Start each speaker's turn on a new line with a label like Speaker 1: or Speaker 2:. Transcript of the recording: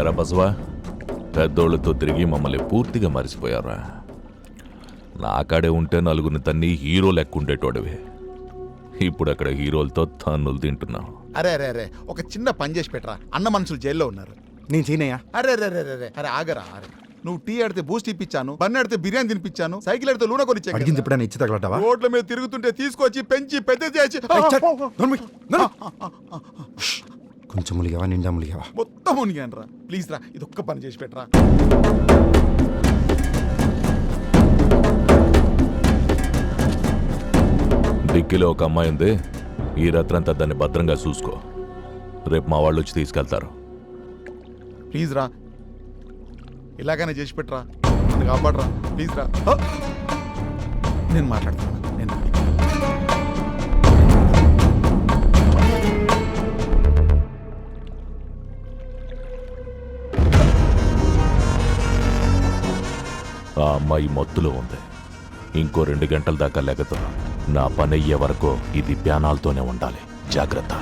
Speaker 1: ఎరా బసవా, పెద్దోళ్ళతో తిరిగి మమ్మల్ని పూర్తిగా మరిచిపోయారా? నాకాడే ఉంటే నలుగురిని తన్ని హీరో లెక్క ఉండేటోడివి. ఇప్పుడు అక్కడ హీరోలతో తన్నులు తింటున్నావు.
Speaker 2: అరే అరే అరే, ఒక చిన్న పని చేసి పెట్టరా, అన్న మనుషులు జైల్లో ఉన్నారు.
Speaker 3: నేను చేయనయ్యా.
Speaker 2: అరే అరే అరే అరే అరే ఆగరా అరే, నువ్వు టీ ఆడితే బూస్ట్ ఇప్పించాను, బన్ ఆడితే బిర్యానీ తినిపించాను, సైకిల్ ఆడితే లూన కొనిచ్చాను.
Speaker 3: అడిగింది ఎప్పుడైనా ఇచ్చి తగలటావా?
Speaker 2: రోడ్ల మీద తిరుగుతుంటే తీసుకొచ్చి పెంచి పెద్ద చేసి
Speaker 3: కొంచెం ములిగావా, నిండా ములిగావా?
Speaker 2: మొత్తం మునిగాను రా. ప్లీజ్ రా, ఇది ఒక్క పని చేసి పెట్టరా.
Speaker 1: డిక్కీలో ఒక అమ్మాయి ఉంది. ఈ రాత్రంతా దాన్ని భద్రంగా చూసుకో. రేపు మా వాళ్ళు వచ్చి తీసుకెళ్తారు.
Speaker 2: ప్లీజ్ రా, ఇలాగనే చేసి పెట్టరా, నన్ను కాపాడరా ప్లీజ్ రా. నేను మాట్లాడుతున్నా, నేను
Speaker 1: ఆ అమ్మాయి మత్తులో ఉంది. ఇంకో 2 గంటల దాకా లెగదు. నా పని అయ్యే వరకు ఇది ప్యానాలతోనే ఉండాలి. జాగ్రత్త.